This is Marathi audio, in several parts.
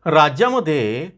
राज्यामध्ये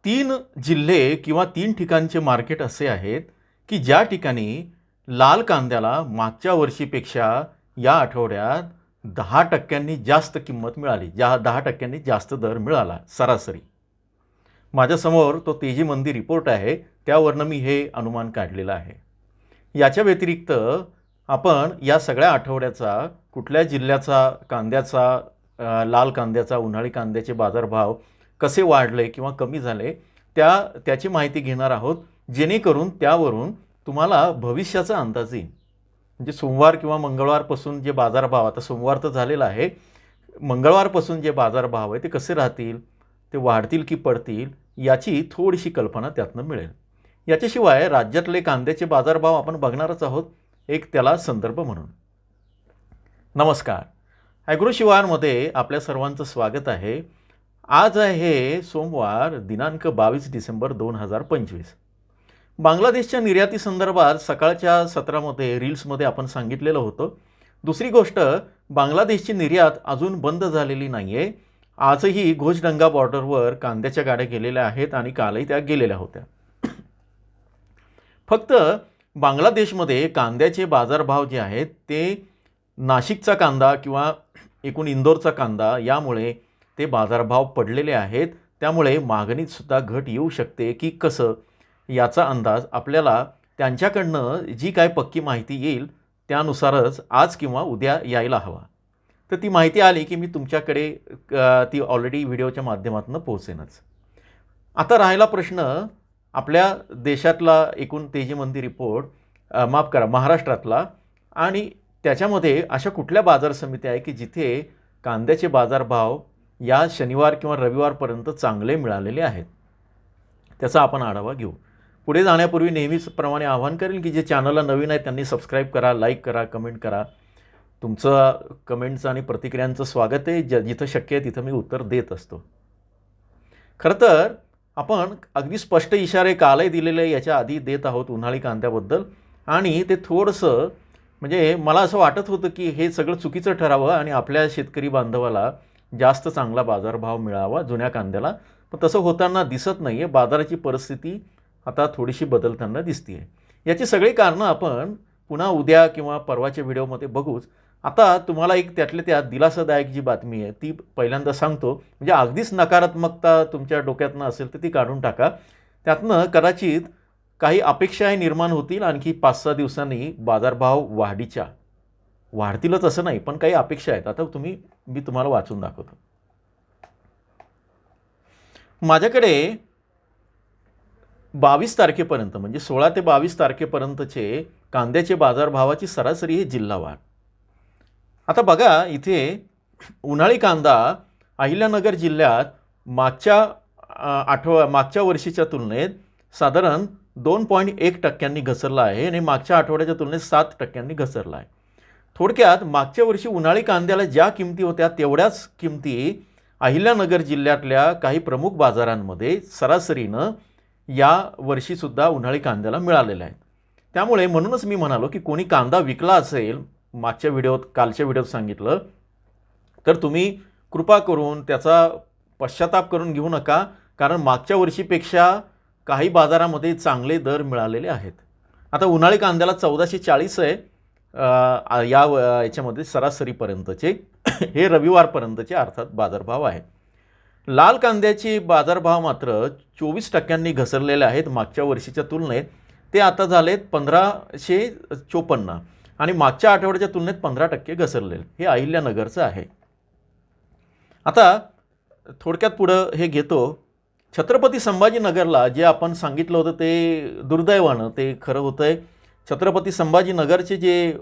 3 जिल्हे किंवा 3 ठिकाणचे मार्केट असे आहेत, की ज्या ठिकाणी लाल कांद्याला मागच्या वर्षीपेक्षा या आठवड्यात 10% जास्त किंमत मिळाली. 10% जास्त दर मिळाला सरासरी. माझ्यासमोर तो तेजी मंदी रिपोर्ट आहे, त्यावरनं मी हे अनुमान काढलेलं आहे. याच्या व्यतिरिक्त आपण या सगळ्या आठवड्याचा कुठल्या जिल्ह्याचा कांद्याचा लाल कांद्याचा, उन्हाळी कांद्याचे बाजारभाव कसे वाढले किंवा कमी झाले त्याची माहिती घेणार आहोत, जेणेकरून त्यावरून तुम्हाला भविष्याचा अंदाज येईल. म्हणजे सोमवार किंवा मंगळवारपासून जे बाजारभाव, आता सोमवार तर झालेला आहे, मंगळवारपासून जे बाजारभाव आहे ते कसे राहतील, ते वाढतील की पडतील याची थोडीशी कल्पना त्यातनं मिळेल. याच्याशिवाय राज्यातले कांद्याचे बाजारभाव आपण बघणारच आहोत, एक त्याला संदर्भ म्हणून. नमस्कार, ॲग्रो शिवारमध्ये आपल्या सर्वांचं स्वागत आहे. आज आहे सोमवार दिनांक 22 डिसेंबर 2025. बांगलादेशच्या निर्याती संदर्भात सकाळच्या सत्रामध्ये रील्समध्ये आपण सांगितलेलं होतं. दुसरी गोष्ट, बांगलादेशची निर्यात अजून बंद झालेली नाही आहे. आजही घोजडंगा बॉर्डरवर कांद्याच्या गाड्या गेलेल्या आहेत आणि कालही त्या गेलेल्या होत्या. फक्त बांगलादेशमध्ये कांद्याचे बाजारभाव जे आहेत ते नाशिकचा कांदा किंवा एकूण इंदोरचा कांदा यामुळे ते बाजारभाव पडलेले आहेत. त्यामुळे मागणीत सुद्धा घट येऊ शकते की कसं, याचा अंदाज आपल्याला त्यांच्याकडनं जी काय पक्की माहिती येईल त्यानुसारच आज किंवा उद्या यायला हवा. तर ती माहिती आली की मी तुमच्याकडे ती ऑलरेडी व्हिडिओच्या माध्यमातून पोहोचेनच. आता राहिला प्रश्न आपल्या देशातला एकूण तेजी मंदी रिपोर्ट, माफ करा, महाराष्ट्रातला, आणि त्याच्यामध्ये अशा कुठल्या बाजार समित्या आहे की जिथे कांद्याचे बाजारभाव या शनिवार किंवा रविवारपर्यंत चांगले मिळालेले आहेत, त्याचा आपण आढावा घेऊ. पुढे जाण्यापूर्वी नेहमीचप्रमाणे आवाहन करेल की जे चॅनलला नवीन आहे त्यांनी सबस्क्राईब करा, लाईक करा, कमेंट करा. तुमचं कमेंटचं आणि प्रतिक्रियांचं स्वागत आहे. जिथं शक्य आहे तिथं मी उत्तर देत असतो. खरं तर आपण अगदी स्पष्ट इशारे कालही दिलेले याच्या आधी देत आहोत उन्हाळी कांद्याबद्दल, आणि ते थोडंसं म्हणजे मला असं वाटत होतं की हे सगळं चुकीचं ठरावं आणि आपल्या शेतकरी बांधवाला जास्त चांगला बाजारभाव मिळावा जुन्या कांद्याला, पण तसं होताना दिसत नाही आहे. बाजाराची परिस्थिती आता थोडीशी बदलताना दिसते आहे. याची सगळी कारणं आपण पुन्हा उद्या किंवा परवाच्या व्हिडिओमध्ये बघूच. आता तुम्हाला एक त्यातल्या त्यात दिलासादायक जी बातमी आहे ती पहिल्यांदा सांगतो. म्हणजे अगदीच नकारात्मकता तुमच्या डोक्यातनं असेल तर ती काढून टाका. त्यातनं कदाचित काही अपेक्षाही निर्माण होतील. आणखी 5-6 दिवसांनी बाजारभाव वाढतीलच असं नाही, पण काही अपेक्षा आहेत. आता मी तुम्हाला वाचून दाखवतो. माझ्याकडे 22 तारखेपर्यंत म्हणजे 16 ते 22 तारखेपर्यंतचे कांद्याचे बाजारभावाची सरासरी हे जिल्हावार. आता बघा, इथे उन्हाळी कांदा अहिल्यानगर जिल्ह्यात मागच्या वर्षीच्या तुलनेत साधारण 2.1% घसरला आहे आणि मागच्या आठवड्याच्या तुलनेत 7% घसरला आहे. थोडक्यात मागच्या वर्षी उन्हाळी कांद्याला ज्या किमती होत्या तेवढ्याच किमती अहिल्यानगर जिल्ह्यातल्या काही प्रमुख बाजारांमध्ये सरासरीनं या वर्षीसुद्धा उन्हाळी कांद्याला मिळालेल्या आहेत. त्यामुळे म्हणूनच मी म्हणालो की कोणी कांदा विकला असेल, कालच्या व्हिडिओत सांगितलं, तर तुम्ही कृपा करून त्याचा पश्चाताप करून घेऊ नका, कारण मागच्या वर्षीपेक्षा काही बाजारामध्ये चांगले दर मिळालेले आहेत. आता उन्हाळी कांद्याला 1440 आहे याच्यामध्ये सरासरीपर्यंतचे हे रविवारपर्यंतचे अर्थात बाजारभाव आहेत. लाल कांद्याचे बाजारभाव मात्र 24% घसरलेले आहेत मागच्या वर्षीच्या तुलनेत. ते आता झालेत 1554 आणि मागच्या आठवड्याच्या तुलनेत 15% घसरलेले. हे अहिल्यानगरचं आहे. आता थोडक्यात पुढं हे घेतो. छत्रपती संभाजीनगरला जे आपण सांगितलं होतं ते दुर्दैवानं ते खरं होतं आहे. छत्रपती संभाजीनगरचे जे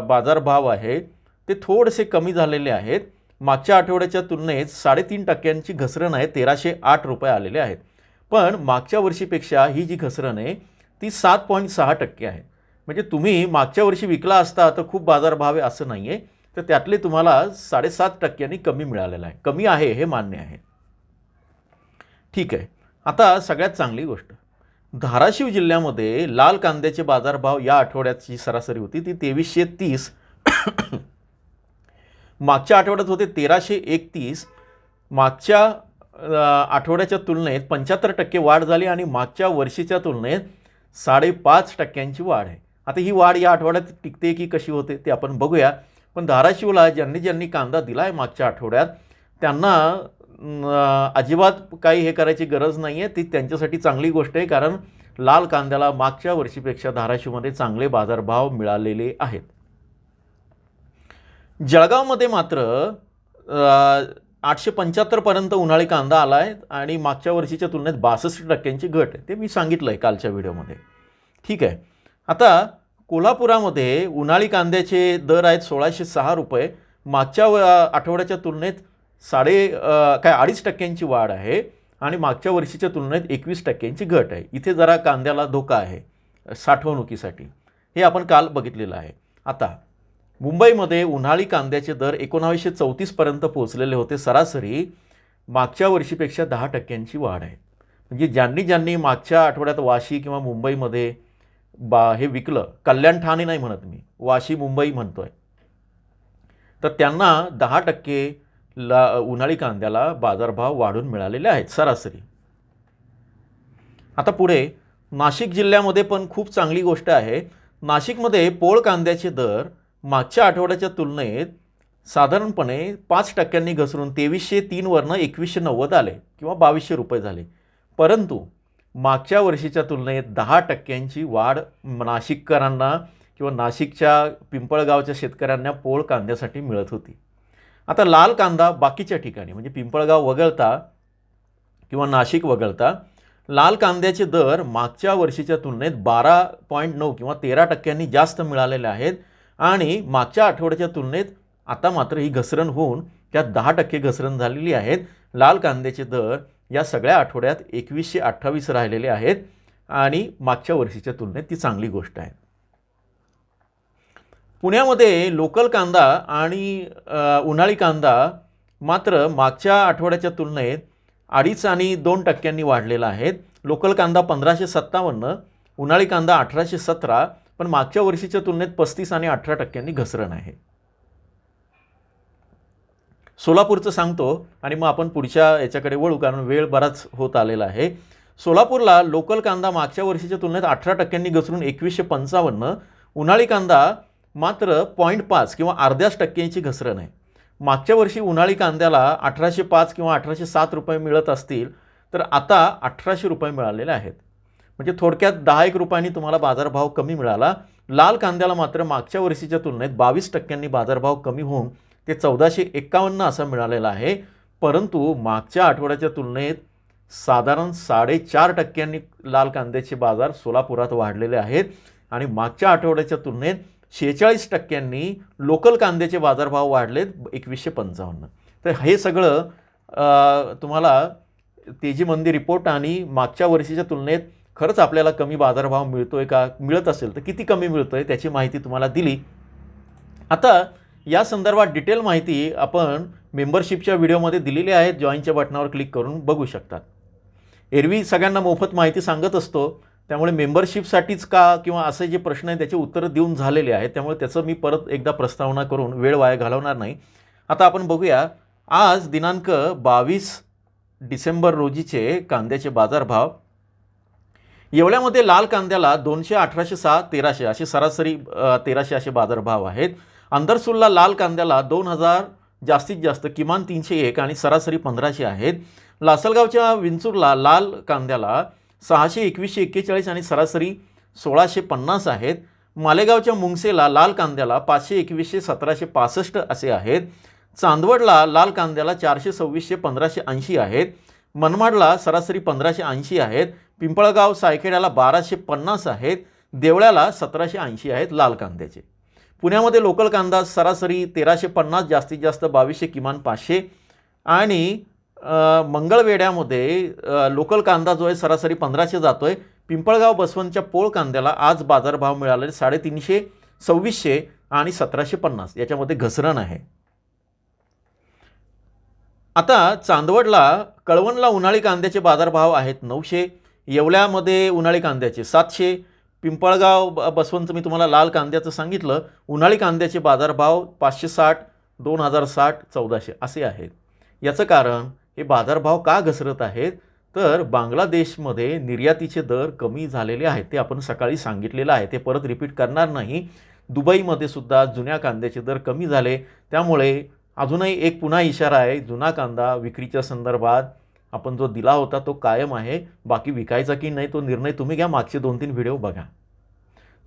बाजारभाव आहे ते थोडेसे कमी झालेले आहेत. मागच्या आठवड्याच्या तुलनेत 3.5% घसरण आहे, 1308 रुपये आलेले आहेत. पण मागच्या वर्षीपेक्षा ही जी घसरण आहे ती 7.6% आहे. म्हणजे तुम्ही मागच्या वर्षी विकला असता तर खूप बाजारभाव आहे असं नाही आहे, तर त्यातले तुम्हाला 7.5% कमी मिळालेलं आहे. कमी आहे हे मान्य आहे. ठीक आहे. आता सगळ्यात चांगली गोष्ट, धाराशिव जिल्ह्यामध्ये लाल कांद्याचे बाजारभाव या आठवड्याची सरासरी होती ती 2330. मागच्या आठवड्यात होते 1331. मागच्या आठवड्याच्या तुलनेत 75% वाढ झाली आणि मागच्या वर्षीच्या तुलनेत 5.5% वाढ आहे. आता ही वाढ या आठवड्यात टिकते की कशी होते ते आपण बघूया. पण धाराशिवला ज्यांनी ज्यांनी कांदा दिला आहे मागच्या आठवड्यात त्यांना अजिबात काही हे करायची गरज नाही आहे. ती त्यांच्यासाठी चांगली गोष्ट आहे, कारण लाल कांद्याला मागच्या वर्षीपेक्षा धाराशिवमध्ये चांगले बाजारभाव मिळालेले आहेत. जळगावमध्ये मात्र 875 पर्यंत उन्हाळी कांदा आला आहे आणि मागच्या वर्षीच्या तुलनेत 62% घट आहे. ते मी सांगितलं आहे कालच्या व्हिडिओमध्ये. ठीक आहे. आता कोल्हापुरामध्ये उन्हाळी कांद्याचे दर आहेत 1606 रुपये. मागच्या आठवड्याच्या तुलनेत 2.5% वाढ आहे आणि मागच्या वर्षीच्या तुलनेत 21% घट आहे. इथे जरा कांद्याला धोका आहे साठवणुकीसाठी, हे आपण काल बघितलेलं आहे. आता मुंबईमध्ये उन्हाळी कांद्याचे दर 1934 पर्यंत पोहोचलेले होते सरासरी. मागच्या वर्षीपेक्षा 10% वाढ आहे. म्हणजे ज्यांनी मागच्या आठवड्यात वाशी किंवा मुंबईमध्ये हे विकलं, कल्याण ठाणे नाही म्हणत मी, वाशी मुंबई म्हणतोय, तर त्यांना 10% उन्हाळी कांद्याला बाजारभाव वाढून मिळालेले आहेत सरासरी. आता पुढे नाशिक जिल्ह्यामध्ये पण खूप चांगली गोष्ट आहे. नाशिकमध्ये पोळ कांद्याचे दर मागच्या आठवड्याच्या तुलनेत साधारणपणे 5% घसरून 2303 वरनं 2190 आले किंवा 2200 रुपये झाले. परंतु मागच्या वर्षीच्या तुलनेत 10% वाढ नाशिककरांना किंवा नाशिकच्या पिंपळगावच्या शेतकऱ्यांना पोळ कांद्यासाठी मिळत होती. आता लाल कांदा बाकीच्या ठिकाणी म्हणजे पिंपळगाव वगळता किंवा नाशिक वगळता लाल कांद्याचे दर मागच्या वर्षीच्या तुलनेत 12.9 किंवा 13% जास्त मिळालेले आहेत आणि मागच्या आठवड्याच्या तुलनेत आता मात्र ही घसरण होऊन त्यात 10% घसरण झालेली आहेत. लाल कांद्याचे दर या सगळ्या आठवड्यात 2128 राहिलेले आहेत आणि मागच्या वर्षीच्या तुलनेत ती चांगली गोष्ट आहे. पुण्यामध्ये लोकल कांदा आणि उन्हाळी कांदा मात्र मागच्या आठवड्याच्या तुलनेत 2.5 आणि 2% वाढलेला आहे. लोकल कांदा 1557, उन्हाळी कांदा 1817, पण मागच्या वर्षीच्या तुलनेत 35 आणि 18% घसरण आहे. सोलापूरचं सांगतो आणि मग आपण पुढच्या याच्याकडे वळू, कारण वेळ बराच होत आलेला आहे. सोलापूरला लोकल कांदा मागच्या वर्षीच्या तुलनेत 18% घसरून 2155, उन्हाळी कांदा मात्र 0.5 किंवा 0.5% घसरण आहे. मागच्या वर्षी उन्हाळी कांद्याला 1805 किंवा 1807 रुपये मिळत असतील तर आता 1800 रुपये मिळालेले आहेत. म्हणजे थोडक्यात 10-1 रुपयांनी तुम्हाला बाजारभाव कमी मिळाला. लाल कांद्याला मात्र मागच्या वर्षीच्या तुलनेत 22% बाजारभाव कमी होऊन ते 1451 असा मिळालेला आहे. परंतु मागच्या आठवड्याच्या तुलनेत साधारण 4.5% लाल कांद्याचे बाजार सोलापुरात वाढलेले आहेत आणि मागच्या आठवड्याच्या तुलनेत 46% लोकल कांद्याचे बाजारभाव वाढलेत 2155. तर हे सगळं तुम्हाला तेजीमंदी रिपोर्ट आणि मागच्या वर्षीच्या तुलनेत खरंच आपल्याला कमी बाजारभाव मिळतोय का, मिळत असेल तर किती कमी मिळतोय त्याची माहिती तुम्हाला दिली. आता या संदर्भात डिटेल माहिती आपण मेंबरशिपच्या व्हिडिओमध्ये दिलेली आहे. जॉईनच्या बटनावर क्लिक करून बघू शकतात. एरवी सगळ्यांना मोफत माहिती सांगत असतो, त्यामुळे मेंबरशिपसाठीच का किंवा असे जे प्रश्न आहेत त्याचे उत्तरं देऊन झालेले आहेत, त्यामुळे त्याचं मी परत एकदा प्रस्तावना करून वेळ वाया घालवणार नाही. आता आपण बघूया आज दिनांक 22 डिसेंबर रोजीचे कांद्याचे बाजारभाव. येवल्यामध्ये लाल कांद्याला 200, 1806, 1300 असे सरासरी 1300 असे बाजारभाव आहेत. अंदरसूलला लाल कांद्याला 2000 जास्तीत जास्त, किमान 301 आणि सरासरी 1500 आहेत. लासलगावच्या विंचूरला लाल कांद्याला 600, 2141 आणि सरासरी 1650 आहेत. मालेगावच्या मुंगसेला लाल कांद्याला 500, 2100, 1765 असे आहेत. चांदवडला लाल कांद्याला 400, 2600, 1580 आहेत. मनमाडला सरासरी 1580 आहेत. पिंपळगाव सायखेड्याला 1250 आहेत. देवळ्याला 1780 आहेत लाल कांद्याचे. पुण्यामध्ये लोकल कांदा सरासरी 1350, जास्तीत जास्त 2200, किमान 500 आणि मंगळवेढ्यामध्ये लोकल कांदा जो आहे सरासरी 1500 जातोय. पिंपळगाव बसवंतच्या पोळ कांद्याला आज बाजारभाव मिळाले 350, 2600 आणि 1750, याच्यामध्ये घसरण आहे. आता चांदवडला कळवणला उन्हाळी कांद्याचे बाजारभाव आहेत 900, येवल्यामध्ये उन्हाळी कांद्याचे 700, पिंपळगाव बसवंत मी तुम्हाला लाल कांद्याचं सांगितलं, उन्हाळी कांद्याचे बाजारभाव 560, 2060, 1400 असे आहेत. याचं कारण हे बाजारभाव का घसरत आहेत, तर बांगलादेशमध्ये निर्यातीचे दर कमी झालेले आहेत. ते आपण सकाळी सांगितलेलं आहे, ते परत रिपीट करणार नाही. दुबईमध्ये सुद्धा जुन्या कांद्याचे दर कमी झाले. त्यामुळे अजूनही एक पुन्हा इशारा आहे, जुना कांदा विक्रीच्या संदर्भात आपण जो दिला होता तो कायम आहे. बाकी विकायचा की नाही तो निर्णय तुम्ही घ्या. मागचे 2-3 व्हिडिओ बघा.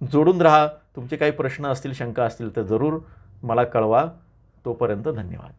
जोडून राहा. तुमचे काही प्रश्न असतील, शंका असतील तर जरूर मला कळवा. तोपर्यंत धन्यवाद.